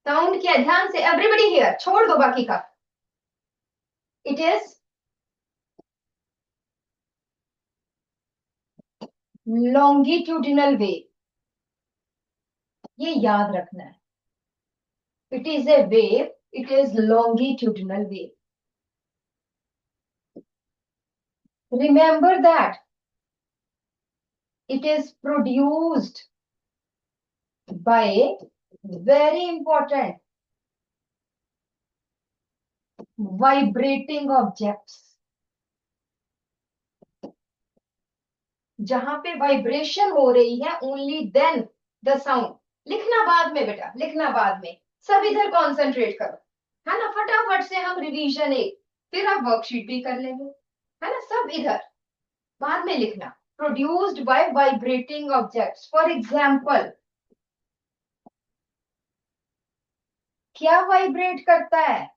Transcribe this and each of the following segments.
Sound क्या है, ध्यान से एवरीबडी हियर, छोड़ दो बाकी का। इट इज लॉन्गिट्यूडिनल वेव, ये याद रखना है। It is a wave, it is longitudinal wave. Remember that it is produced by very important vibrating objects। जहां पे वाइब्रेशन हो रही है ओनली देन द साउंड। लिखना बाद में बेटा, लिखना बाद में, सब इधर कॉन्सेंट्रेट करो, है ना। फटाफट से हम रिवीजन एक, फिर आप वर्कशीट भी कर लेंगे, है ना। सब इधर बाद में लिखना। Produced by vibrating objects, for example क्या वाइब्रेट करता है,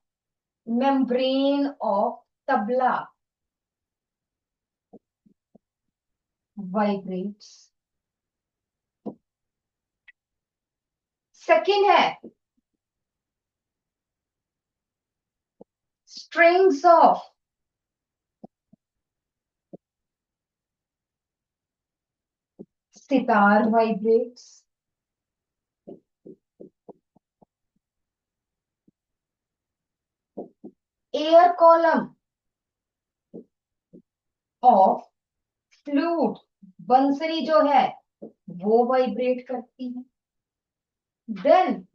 membrane of tabla vibrates. Second है strings of sitar vibrates. Air column of flute, बंसरी जो है वो वाइब्रेट करती है। देन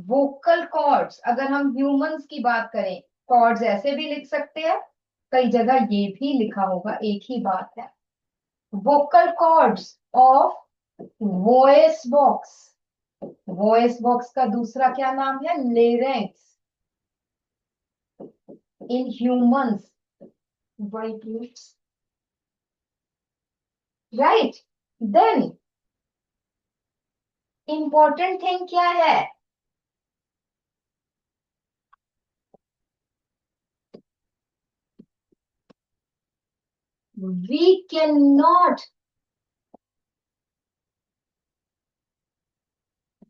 वोकल कॉर्ड्स, अगर हम ह्यूमंस की बात करें, कॉर्ड्स ऐसे भी लिख सकते हैं, कई जगह ये भी लिखा होगा, एक ही बात है। Vocal cords of voice box, voice box का दूसरा क्या नाम है, larynx. In humans vibrates, right. Then important thing क्या है, we can not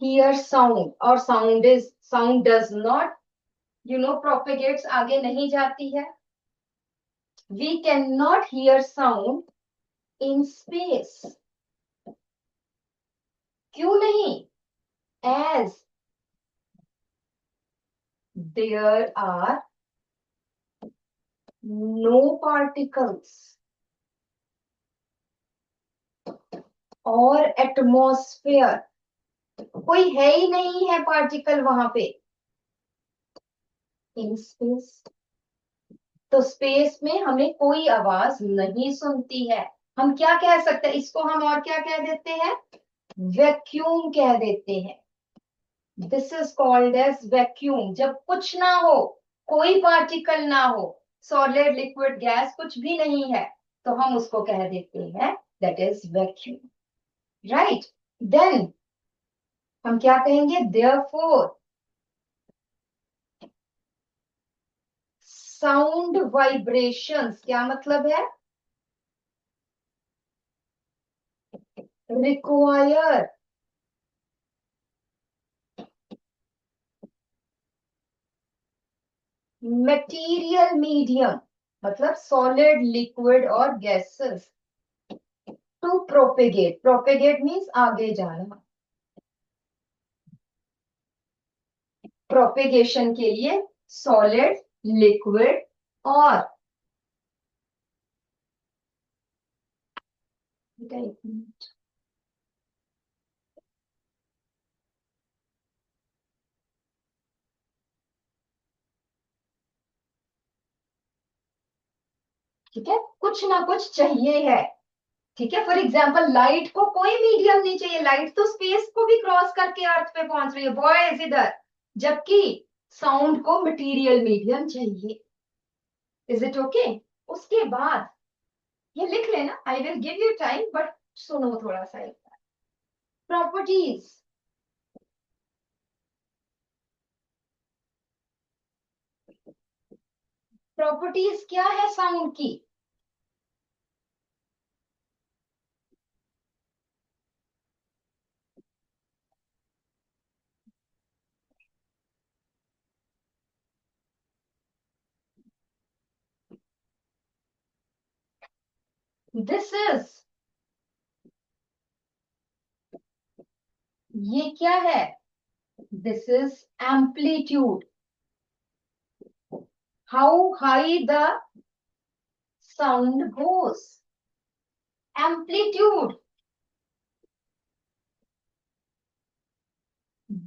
hear sound, और साउंड डज नॉट प्रोपेगेट्स, आगे नहीं जाती है। We can not hear sound in space, क्यों नहीं, as there are no particles और एटमॉस्फेयर, कोई है ही नहीं है पार्टिकल वहां पे इन स्पेस। तो स्पेस में हमें कोई आवाज नहीं सुनती है। हम क्या कह सकते हैं इसको, हम और क्या कह देते हैं, वैक्यूम कह देते हैं। This is called as vacuum. जब कुछ ना हो, कोई पार्टिकल ना हो, सॉलिड लिक्विड गैस कुछ भी नहीं है, तो हम उसको कह देते हैं that is vacuum, right. Then हम क्या कहेंगे, देयरफॉर साउंड वाइब्रेशंस, क्या मतलब है, रिक्वायर मटेरियल मीडियम, मतलब सॉलिड लिक्विड और gases, to propagate. Propagate means आगे जाना, प्रोपेगेशन के लिए सॉलिड लिक्विड और एक मिनट, ठीक है, कुछ ना कुछ चाहिए है, ठीक है। फॉर एग्जाम्पल लाइट को कोई मीडियम नहीं चाहिए, लाइट तो स्पेस को भी क्रॉस करके अर्थ पे पहुंच रही है, बॉयज इधर, जबकि साउंड को मटेरियल मीडियम चाहिए। Is it okay? उसके बाद ये लिख लेना, I will give you time, but सुनो थोड़ा सा। प्रॉपर्टीज, प्रॉपर्टीज क्या है साउंड की, दिस इज, ये क्या है? This is amplitude, how high the sound goes, amplitude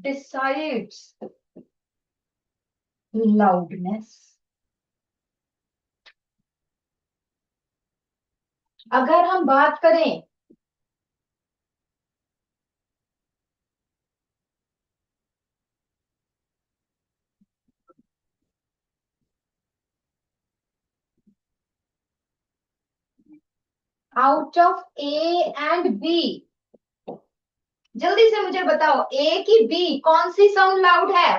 decides loudness. अगर हम बात करें out of A and B, जल्दी से मुझे बताओ, ए की बी कौन सी साउंड लाउड है?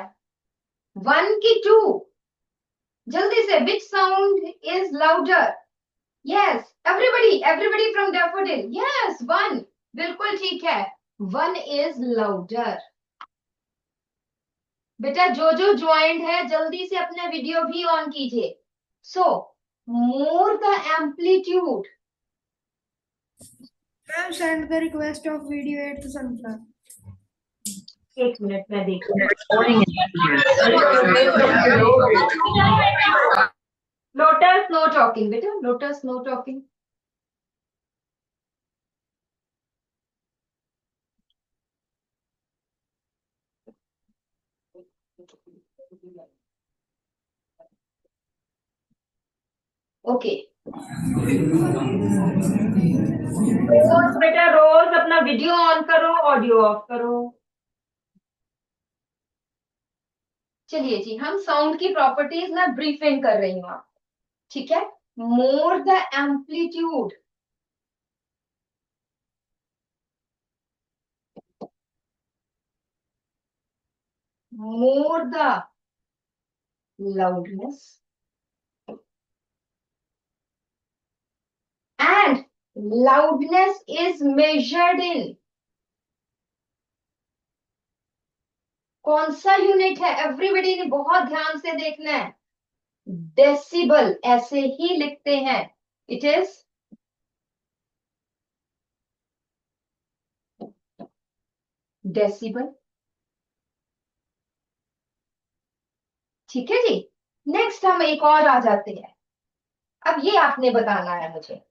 वन की टू? जल्दी से, which sound is louder? Yes, everybody from Daffodil, yes one, बिल्कुल ठीक है, वन इज लाउडर। बेटा जो ज्वाइंट है जल्दी से अपना वीडियो भी ऑन कीजिए। So more the amplitude, Ma'am, send the request of video at the sunflower. एक मिनट में देखती हूँ। लोटस नो टॉकिंग बेटा, lotus know talking. Okay rose बेटा, रोज अपना वीडियो ऑन करो, ऑडियो ऑफ करो। चलिए जी, हम साउंड की प्रॉपर्टीज ना ब्रीफिंग कर रही हूँ आप, ठीक है? मोर the amplitude, more the loudness, and loudness is measured in, कौन सा यूनिट है? एवरीबडी ने बहुत ध्यान से देखना है, डेसिबल, ऐसे ही लिखते हैं, इट इज डेसिबल। ठीक है जी, नेक्स्ट हम एक और आ जाते हैं। अब ये आपने बताना है मुझे,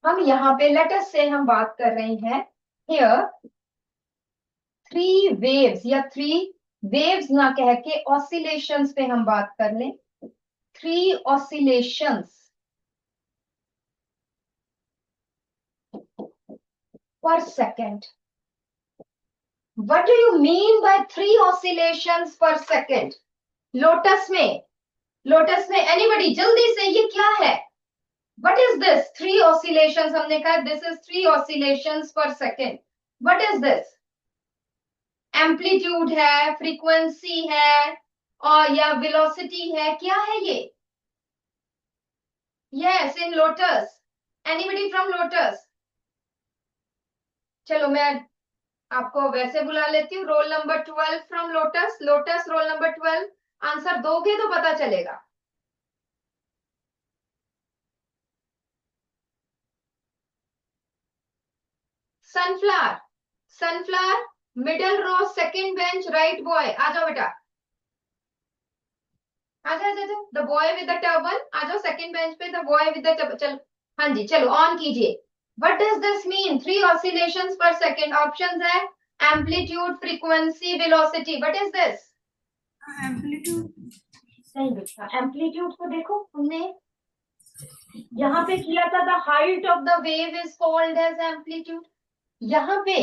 हम यहाँ पे लेटस से हम बात कर रहे हैं, हियर थ्री वेव्स, या थ्री वेव्स ना कह के ऑसिलेशंस पे हम बात कर लें, three oscillations per second. What do you mean by three oscillations per second? Lotus में एनीबडी जल्दी से, ये क्या है? What is this? Three oscillations, हमने कहा this is three oscillations per second. What is this? Amplitude है, फ्रीक्वेंसी है, और या वेलोसिटी है, क्या है ये? Yes, in Lotus, anybody from Lotus? चलो मैं आपको वैसे बुला लेती हूँ, roll number 12 from Lotus, Lotus roll number 12, answer दोगे तो पता चलेगा। Sunflower, Sunflower middle row second bench right boy, आ जाओ बेटा, आ जाओ the boy with the turban, आ जाओ सेकंड बेंच पे, the boy with the turban, चलो हाँ जी, चलो ऑन कीजिए। What does this mean? Three oscillations पर सेकंड, ऑप्शंस है amplitude, frequency, velocity, what is this? Amplitude. नहीं बेटा, एम्पलीट्यूड को देखो, हमने यहाँ पे किया था, the height of the wave is called as amplitude. यहाँ पे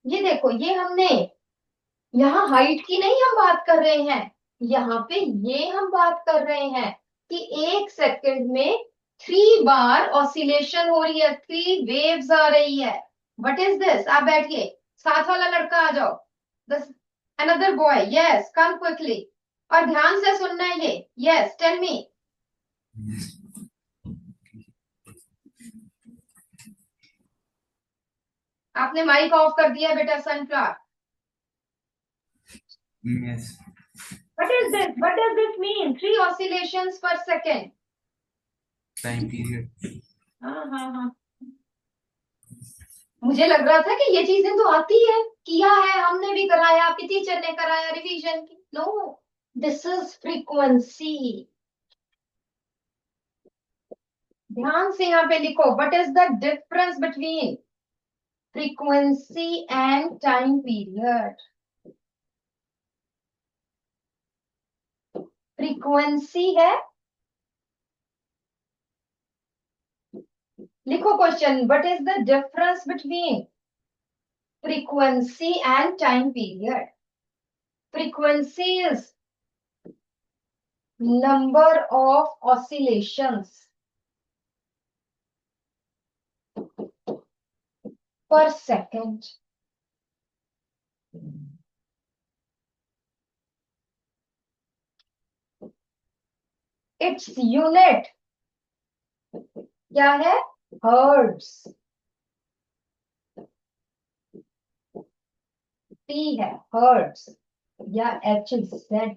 ये देखो, ये हमने यहाँ हाइट की नहीं हम बात कर रहे हैं, यहाँ पे ये हम बात कर रहे हैं कि एक सेकंड में थ्री बार ऑसिलेशन हो रही है, थ्री वेव्स आ रही है। What is this? आप बैठिए, साथ वाला लड़का आ जाओ, this another boy, yes come quickly, और ध्यान से सुनना है ये, यस टेल मी। आपने माइक ऑफ कर दिया बेटा sunflower. Yes. What is this? What does this mean? 3 oscillations per second. Time period. हाँ हाँ हाँ, मुझे लग रहा था कि ये चीजें तो आती है, किया है, हमने भी कराया, आपकी टीचर ने कराया रिवीजन की। No, this is frequency. ध्यान से यहाँ पे लिखो, what is the difference between frequency and time period. Frequency है, लिखो question, what is the difference between frequency and time period. Frequency is number of oscillations per second. Its unit क्या है? Hertz. P है hertz या HZ,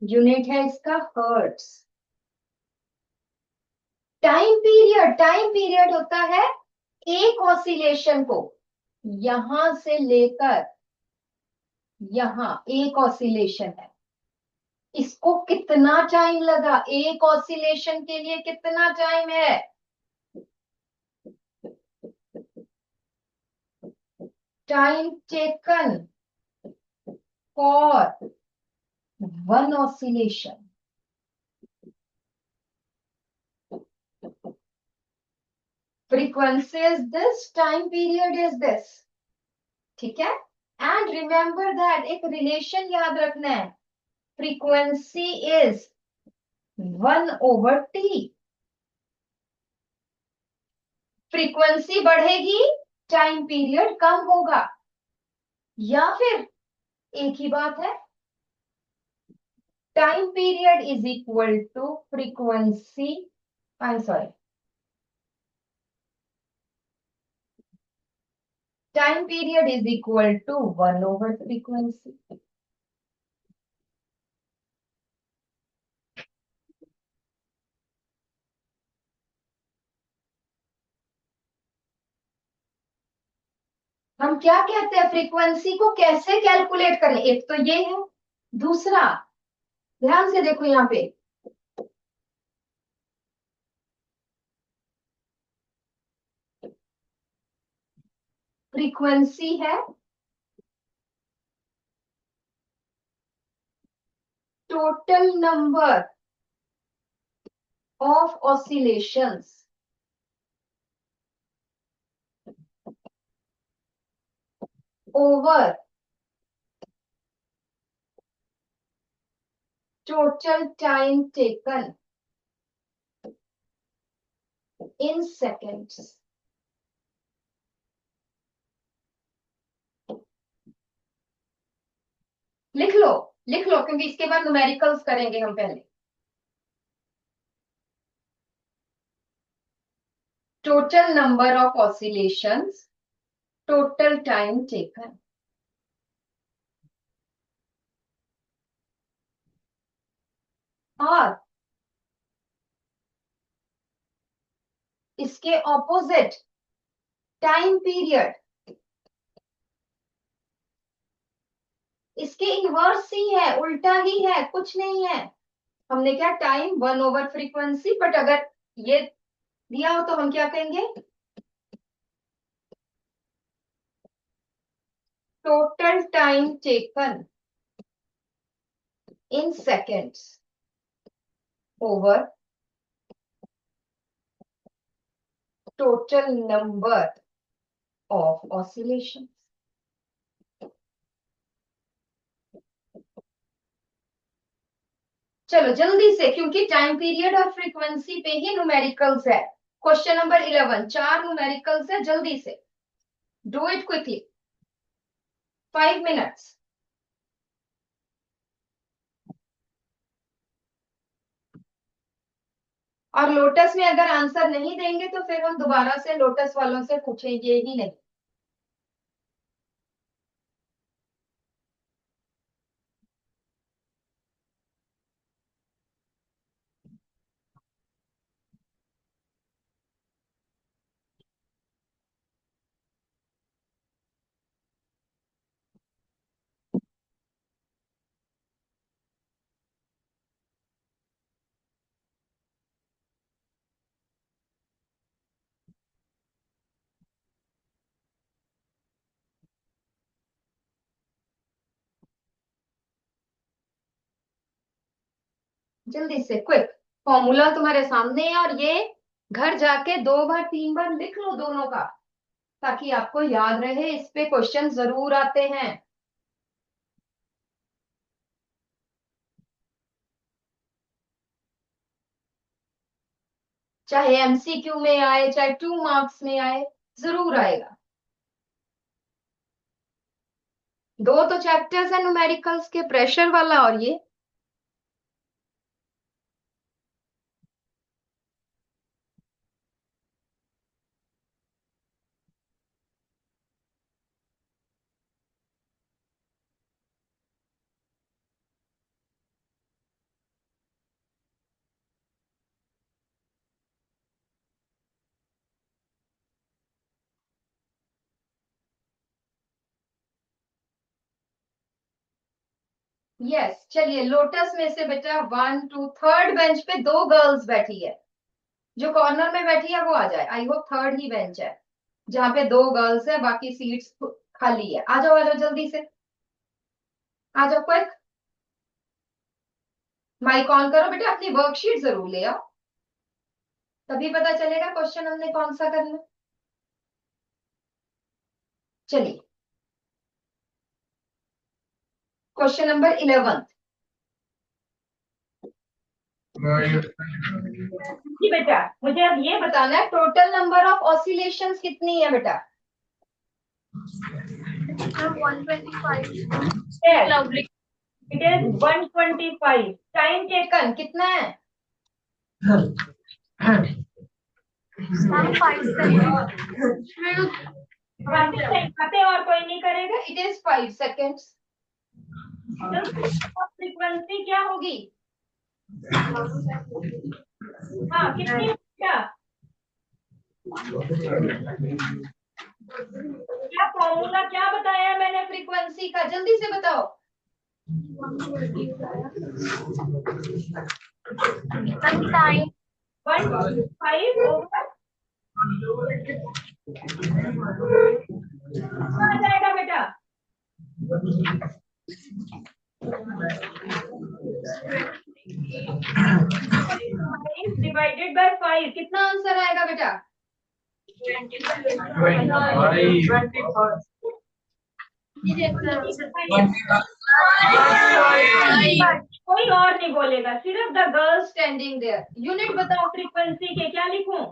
unit है इसका hertz. Time period होता है एक ऑसिलेशन को यहां से लेकर यहां, एक ऑसिलेशन है, इसको कितना टाइम लगा, एक ऑसिलेशन के लिए कितना टाइम है? Time taken for one oscillation. Frequency is this, time period is this, ठीक है। एंड रिमेंबर दैट, एक रिलेशन याद रखना है, फ्रीक्वेंसी इज 1/t। फ्रीक्वेंसी बढ़ेगी, टाइम पीरियड कम होगा, या फिर एक ही बात है, time period is equal to frequency, I am sorry, time period is equal to 1/फ्रीक्वेंसी। हम क्या कहते हैं, फ्रीक्वेंसी को कैसे कैलकुलेट करें, एक तो ये है, दूसरा ध्यान से देखो यहाँ पे, फ्रीक्वेंसी है total number of oscillations over total time taken in seconds. लिख लो, लिख लो, क्योंकि इसके बाद न्यूमेरिकल्स करेंगे हम पहले। Total number of oscillations, total time taken. और इसके ऑपोजिट टाइम पीरियड, इसके इनवर्स ही है, उल्टा ही है, कुछ नहीं है। हमने क्या, टाइम 1/फ्रीक्वेंसी, बट अगर ये दिया हो तो हम क्या कहेंगे, total time taken in seconds over total number of oscillation. चलो जल्दी से, क्योंकि टाइम पीरियड और फ्रीक्वेंसी पे ही न्यूमेरिकल्स है। क्वेश्चन नंबर 11, 4 न्यूमेरिकल्स है, जल्दी से डू इट क्विकली, 5 minutes। और लोटस में अगर आंसर नहीं देंगे तो फिर हम दोबारा से लोटस वालों से पूछेंगे ही नहीं। जल्दी से क्विक, फॉर्मूला तुम्हारे सामने है और ये घर जाके 2 बार 3 बार लिख लो दोनों का, ताकि आपको याद रहे, इस पे क्वेश्चन जरूर आते हैं। चाहे एमसीक्यू में आए चाहे 2 मार्क्स में आए, जरूर आएगा। 2 तो चैप्टर्स है न्यूमेरिकल्स के, प्रेशर वाला और ये। यस, चलिए लोटस में से बेटा 1 2 थर्ड बेंच पे 2 गर्ल्स बैठी है। जो कॉर्नर में बैठी है वो आ जाए। I hope third he bench है जहाँ पे 2 गर्ल्स है, बाकी सीट्स खाली है। आ जाओ जल्दी से, आ जाओ क्विक। माइक ऑन करो बेटा, अपनी वर्कशीट जरूर ले आओ, तभी पता चलेगा क्वेश्चन हमने कौन सा करना। चलिए क्वेश्चन नंबर 11। जी बेटा, मुझे अब ये बताना है टोटल नंबर ऑफ ऑसिलेशंस कितनी है बेटा? 125. Lovely. It is 125. Time taken कितना है? Ma'am, 5 seconds. खाते और कोई नहीं करेगा। It is 5 seconds. फ्रीक्वेंसी क्या होगी? हाँ, कितनी है क्या? क्या फॉर्मूला क्या बताया मैंने फ्रीक्वेंसी का? जल्दी से बताओ। Time. 1.5 ओवर आ जाएगा बेटा। डिवाइडेड बाय 5 कितना आंसर आएगा बेटा? 25। कोई और नहीं बोलेगा, सिर्फ the girl standing there. Unit बताओ फ्रीक्वेंसी के, क्या लिखूं?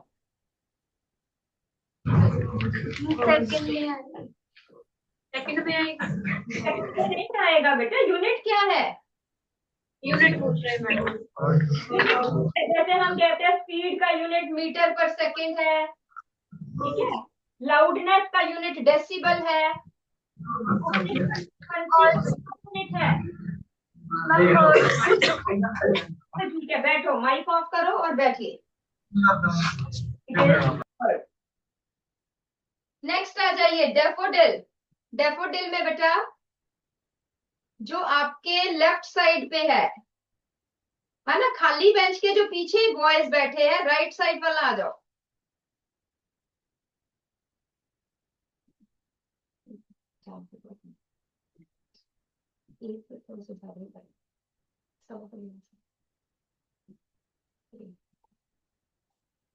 सेकंड में आएगा। नहीं आएगा बेटा, यूनिट क्या है? यूनिट पूछ रहे हैं मैडम। जैसे हम कहते हैं स्पीड का यूनिट मीटर पर सेकंड है, ठीक है। लाउडनेस का यूनिट डेसिबल है, यूनिट है। ठीक है, बैठो, माइक ऑफ करो और बैठिए। नेक्स्ट आ जाइए डैफोडिल। डैफोडिल में बेटा जो आपके लेफ्ट साइड पे है ना, खाली बेंच के जो पीछे बॉयज बैठे हैं, राइट साइड वाला आ जाओ।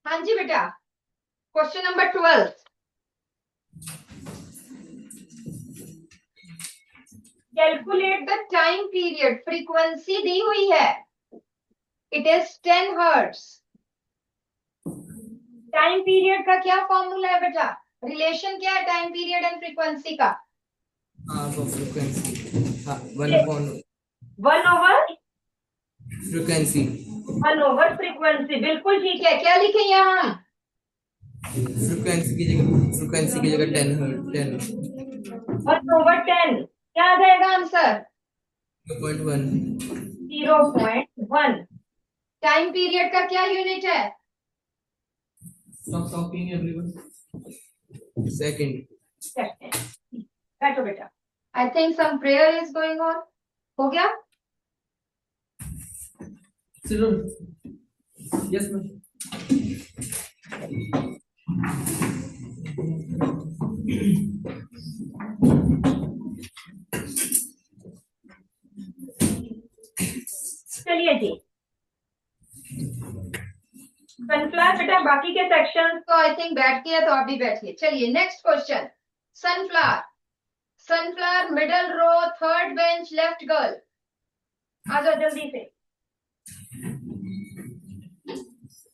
हाँ जी बेटा, question number 12। Calculate the time period. Frequency दी हुई है, it is 10 hertz. Time period का क्या फॉर्मूला है बेटा? रिलेशन क्या है टाइम पीरियड एंड फ्रीक्वेंसी का? Frequency 1 over frequency 1 over frequency, बिल्कुल ठीक है। क्या लिखे यहाँ हम? फ्रीक्वेंसी की जगह 10 हर्ट्ज 10 1 ओवर 10, क्या आ जाएगा आंसर? 0.1 0.1। टाइम पीरियड का क्या यूनिट है? Stop talking everyone second second. बैठो बेटा। I think some prayer is going on. हो गया? चलो यस मैम चलिए जी, सनफ्लावर बेटा, बाकी के सेक्शन तो आई थिंक बैठ गया, तो आप भी बैठिए। चलिए next question. Sunflower, Sunflower middle row, third bench, left girl. आ जाओ जल्दी से।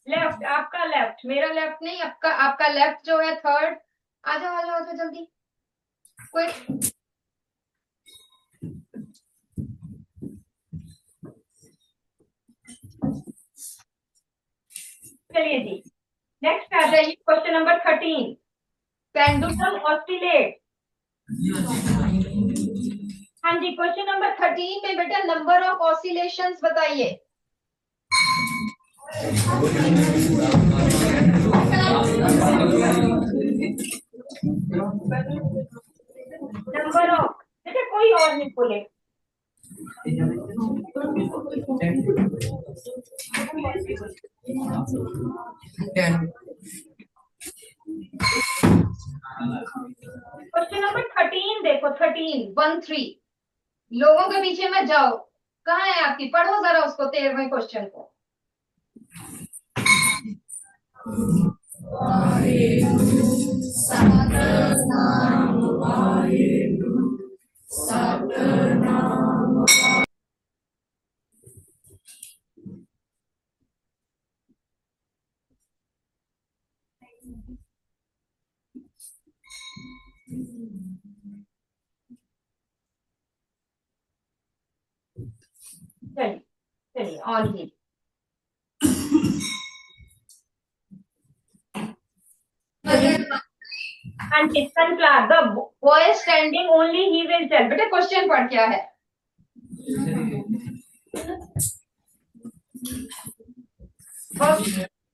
लेफ्ट, आपका लेफ्ट, मेरा लेफ्ट नहीं, आपका आपका लेफ्ट जो है थर्ड। आ जाओ आ जाओ आ जाओ जल्दी, क्विक। चलिए जी, नेक्स्ट आ जाइए क्वेश्चन नंबर 13। Pendulum oscillate. हाँ जी, क्वेश्चन नंबर 13 में बेटा नंबर ऑफ ऑसिलेशंस बताइए। नंबर ऑफ, बेटा कोई और नहीं बोले। 10 क्वेश्चन नंबर 13 देखो, 13 लोगों के पीछे मत जाओ। कहाँ है आपकी? पढ़ो जरा उसको, 13वें क्वेश्चन को। चलिए चलिए on he. And sunflower, the boy standing only he will tell। बेटा क्वेश्चन पढ़ क्या है?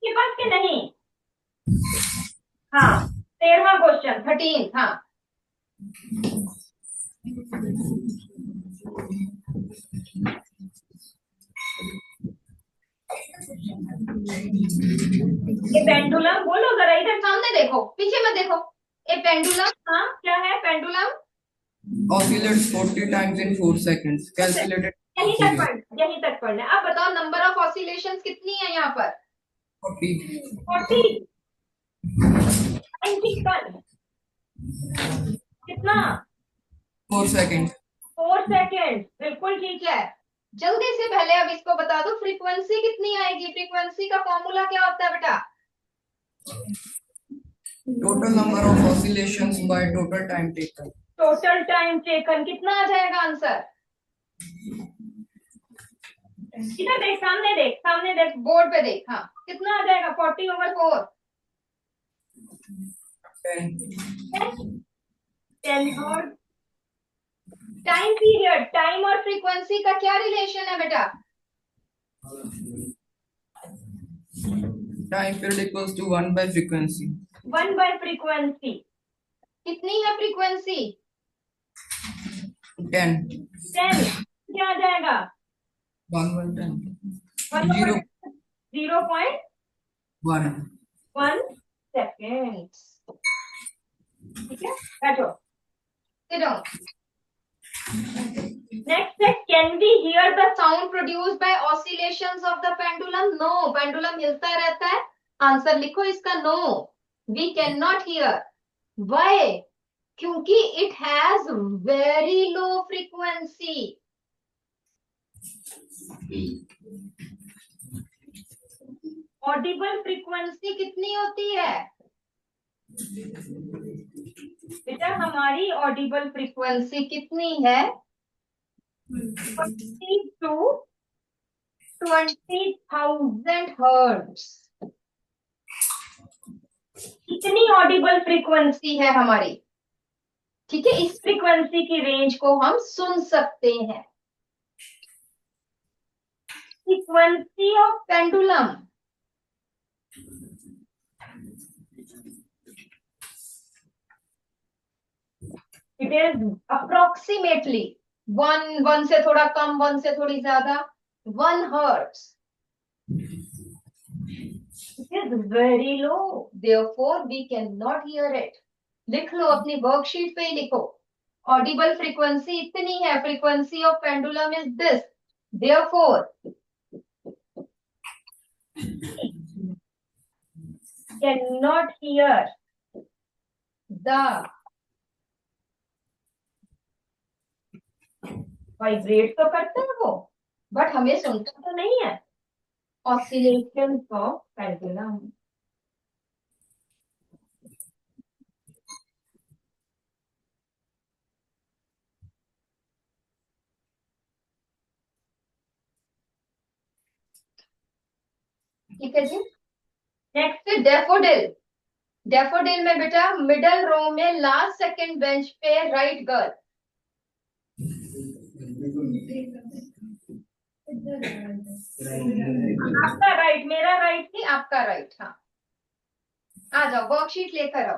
के पास के नहीं। हाँ, 13वां क्वेश्चन, 13। हाँ, ये पेंडुलम, बोलो जरा, इधर सामने देखो, पीछे मत देखो। ये पेंडुलम, हाँ क्या है pendulum? oscillates 40 times in 4 seconds calculated यहीं तक पढ़ना, यहीं तक पढ़ना। अब बताओ नंबर ऑफ ऑसिलेशंस कितनी है यहाँ पर? 40 40। कितना? 4 seconds 4 सेकेंड, बिल्कुल ठीक है। जल्दी से पहले अब इसको बता दो, फ्रीक्वेंसी कितनी आएगी? फ्रीक्वेंसी का फॉर्मूला क्या होता है बेटा? total number of oscillations by total time taken total time taken. कितना आ जाएगा आंसर? इधर देख, सामने देख, सामने देख, बोर्ड पे देख। हाँ, कितना आ जाएगा? 40/4। 10 और टाइम पीरियड, टाइम और फ्रीक्वेंसी का क्या रिलेशन है बेटा? time period equals to 1 by frequency 1 bye frequency. कितनी है फ्रीक्वेंसी? 10 क्या आ जाएगा? 1 by 10 0.1 1 सेकेंड। ठीक है, बैठो। Sit down. Next है, can we hear the sound produced by oscillations of the pendulum? No, pendulum हिलता रहता है। आंसर लिखो इसका, no, we cannot hear। Why? क्योंकि it has very low frequency। Audible frequency कितनी होती है बेटा? हमारी ऑडिबल फ्रीक्वेंसी कितनी है? 42 to 20,000 हर्ट्ज, इतनी ऑडिबल फ्रीक्वेंसी है हमारी। ठीक है, इस फ्रीक्वेंसी की रेंज को हम सुन सकते हैं। Frequency of pendulum, it is approximately 1 से थोड़ा कम, 1 से थोड़ी ज्यादा, 1 hertz. It is very low, therefore we cannot hear it. लिख लो, अपनी वर्कशीट पे ही लिखो, ऑडिबल फ्रीक्वेंसी इतनी है, frequency of pendulum is this, therefore cannot hear the vibrate तो करते हैं वो, बट हमें सुनता तो नहीं है, ऑसिलेशन ऑफ पेंडुलम। ठीक है जी। Next daffodil. डैफोडिल में बेटा मिडल रो में लास्ट सेकंड बेंच पे राइट गर्ल, आपका राइट, मेरा राइट नहीं, आपका राइट। हाँ, आ जाओ, वर्कशीट लेकर आओ।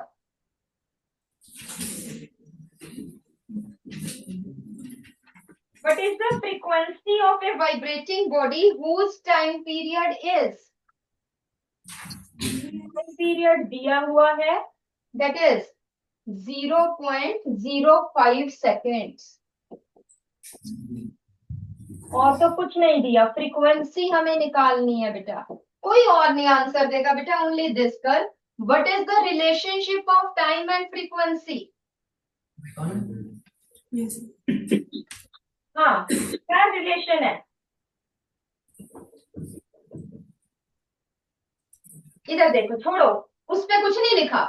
What is the frequency of a vibrating body whose time period is? Time period दिया हुआ है, that is 0.05 seconds, और तो कुछ नहीं दिया। फ्रीक्वेंसी हमें निकालनी है बेटा, कोई और नहीं आंसर देगा बेटा, ओनली दिस कर। What is the relationship of time and frequency? हाँ, क्या रिलेशन है? इधर देखो, छोड़ो, उस पे कुछ नहीं लिखा,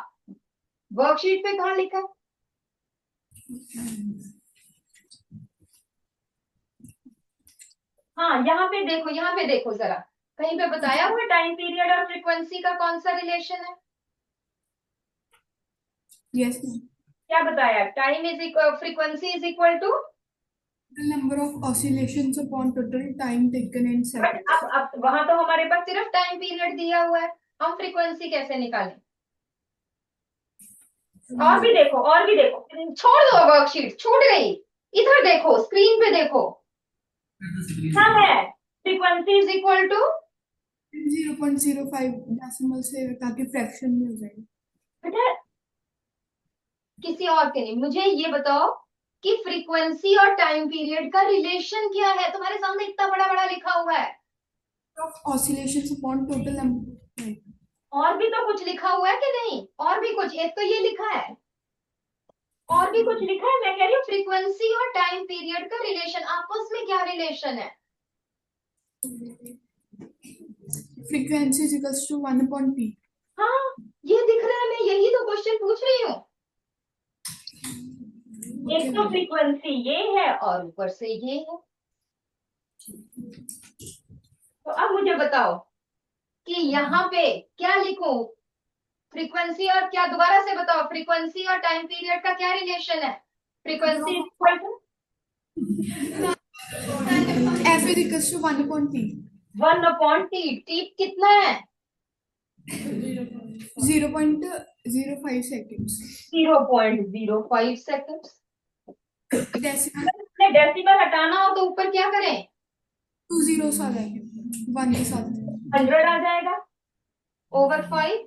वर्कशीट पे कहाँ लिखा? हाँ, यहाँ पे देखो, यहाँ पे देखो जरा, कहीं पे बताया हुआ टाइम पीरियड और फ्रीक्वेंसी का कौन सा रिलेशन है? Yes. क्या बताया? Time is equal, frequency is equal to The number of oscillations upon total time taken in seconds. अब वहां तो हमारे पास सिर्फ टाइम पीरियड दिया हुआ है, हम फ्रीक्वेंसी कैसे निकालें? और भी देखो, और भी देखो, छोड़ दो वर्कशीट, छूट गई। इधर देखो, स्क्रीन पे देखो, क्या है? Frequency is equal to 0.05 decimal से, ताकि फ्रैक्शन में हो जाए। बेटा किसी और के नहीं, मुझे ये बताओ कि फ्रीक्वेंसी और टाइम पीरियड का रिलेशन क्या है? तुम्हारे सामने इतना बड़ा बड़ा लिखा हुआ है। Oscillations upon total number. और भी तो कुछ लिखा हुआ है कि नहीं? और भी कुछ, एक तो ये लिखा है, और भी कुछ लिखा है। मैं कह रही हूँ फ्रीक्वेंसी और टाइम पीरियड का रिलेशन, आपस में क्या रिलेशन है? Frequency is equals to 1 upon t. हाँ, ये दिख रहा है, मैं यही तो क्वेश्चन पूछ रही हूँ। एक तो फ्रीक्वेंसी ये है और ऊपर से ये है। तो अब मुझे बताओ कि यहाँ पे क्या लिखूं? फ्रीक्वेंसी और क्या, दोबारा से बताओ, फ्रीक्वेंसी और टाइम पीरियड का क्या रिलेशन है? Frequency equal to F is equals to 1 upon t. 1 upon T. T कितना है? 0.05 seconds. 0.05 सेकंड्स। Decimal डेसिमल हटाना हो तो ऊपर क्या करें? 2 zeros आ जाएंगे 1 के साथ। 100 आ जाएगा ओवर 5।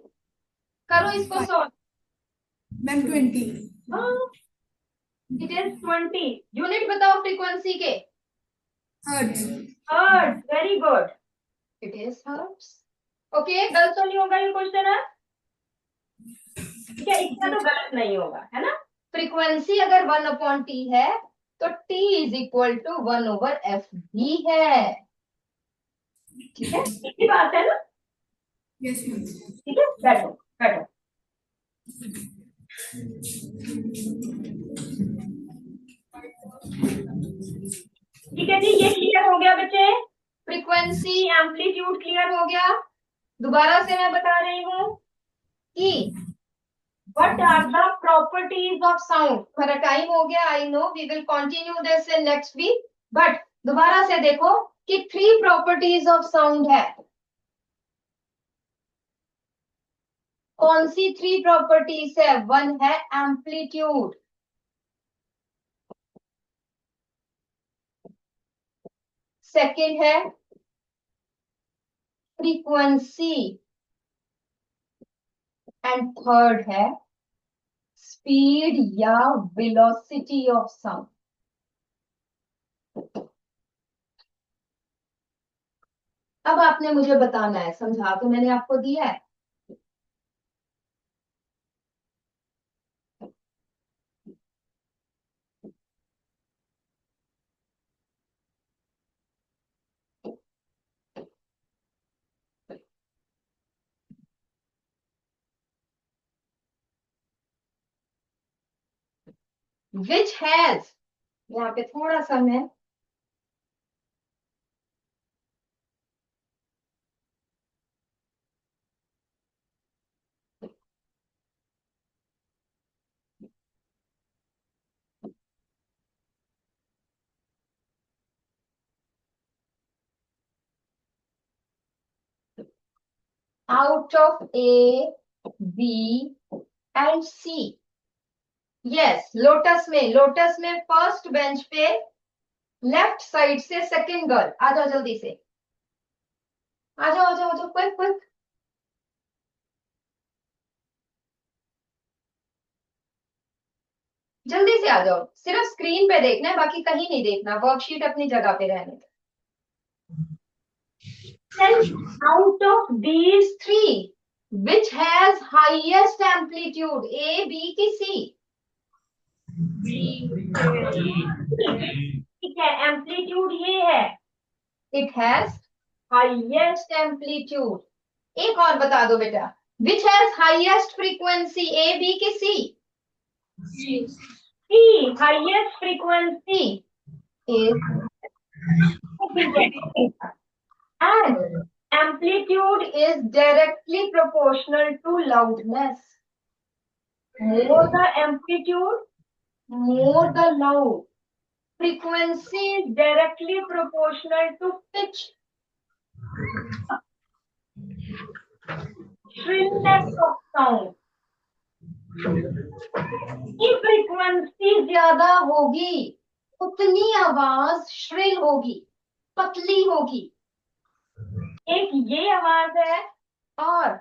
करो इसको solve. Ma'am 20। It is 20। Unit बताओ फ्रीक्वेंसी के। Hertz. Hertz, very good, it is hertz. Okay, गलत तो नहीं होगा ये क्वेश्चन है? ठीक है, इसका तो गलत नहीं होगा, है ना? फ्रीक्वेंसी अगर 1 अपॉन टी है तो T is equal to 1 over F भी है। ठीक है, इतनी बात है ना? Yes ma'am. ठीक है, बैठो बैठो। ठीक है जी, ये क्लियर हो गया बच्चे? फ्रीक्वेंसी, एम्पलीट्यूड क्लियर हो गया। दोबारा से मैं बता रही हूँ कि what are the properties of sound। हमारा टाइम हो गया, I know, we will continue this in next week, but दोबारा से देखो कि 3 प्रॉपर्टीज ऑफ साउंड है। कौन सी 3 प्रॉपर्टीज है? 1 है एम्पलीट्यूड, सेकंड है फ्रीक्वेंसी, एंड थर्ड है स्पीड या वेलोसिटी ऑफ साउंड। अब आपने मुझे बताना है, समझा तो मैंने आपको दिया है। विच हैज, यहाँ पे थोड़ा सा मैं out of A, B and C। Yes, lotus में फर्स्ट बेंच पे लेफ्ट साइड से सेकंड गर्ल। आ जाओ जल्दी से, आ जाओ आ जाओ आ जाओ, क्विक क्विक। जल्दी से आ जाओ, सिर्फ स्क्रीन पे देखना है, बाकी कहीं नहीं देखना, वर्कशीट अपनी जगह पे रहने दो। Out of these 3 which has highest amplitude, A, B की सी? ठीक है, एम्पलीट्यूड ये है, इट हैज हाईएस्ट एम्पलीट्यूड। एक और बता दो बेटा, which has highest frequency, A, B की C? C highest frequency is and amplitude is directly proportional to loudness। More the amplitude, more the loud। Frequency is directly proportional to pitch, shrillness of sound। की frequency ज्यादा होगी उतनी आवाज shrill होगी, पतली होगी। एक ये आवाज है और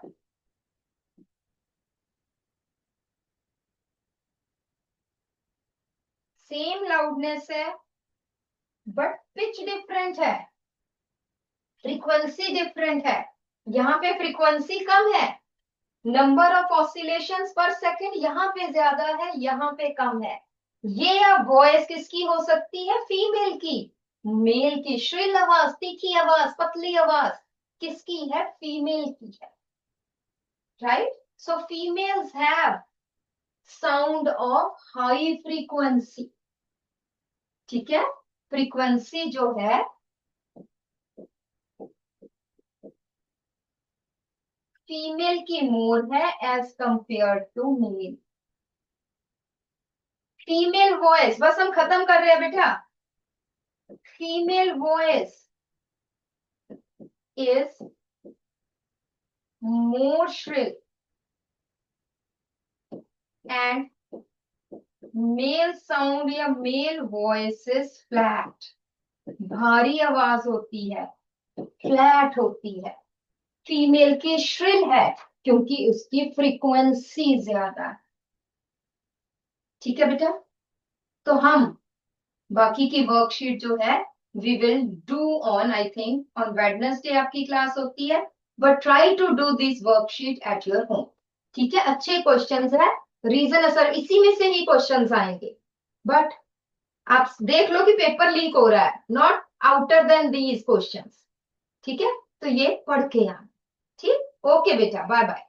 सेम लाउडनेस है बट पिच डिफरेंट है, फ्रीक्वेंसी डिफरेंट है। यहाँ पे फ्रीक्वेंसी कम है, नंबर ऑफ ऑसिलेशंस पर सेकंड यहाँ पे ज्यादा है, यहाँ पे कम है। ये अब वॉइस किसकी हो सकती है? फीमेल की। मेल की श्रिल आवाज, तीखी आवाज, पतली आवाज किसकी है? फीमेल की है, right. So females have sound of high frequency. ठीक है, फ्रीक्वेंसी जो है फीमेल की मोर है as compared to male. Female voice, बस हम खत्म कर रहे हैं बेटा। Female voice is more shrill and male sound या male voice is flat। भारी आवाज होती है, फ्लैट होती है। फीमेल की श्रिल है क्योंकि उसकी फ्रीक्वेंसी ज्यादा है। ठीक है बेटा, तो हम बाकी की वर्कशीट जो है we will do on, I think on Wednesday आपकी क्लास होती है, but try to do this worksheet at your home. ठीक है, अच्छे क्वेश्चंस है, रीजन सर इसी में से ही क्वेश्चंस आएंगे, बट आप देख लो कि पेपर लीक हो रहा है, not outer than these questions. ठीक है, तो ये पढ़ के आना। ठीक, ओके बेटा, बाय बाय।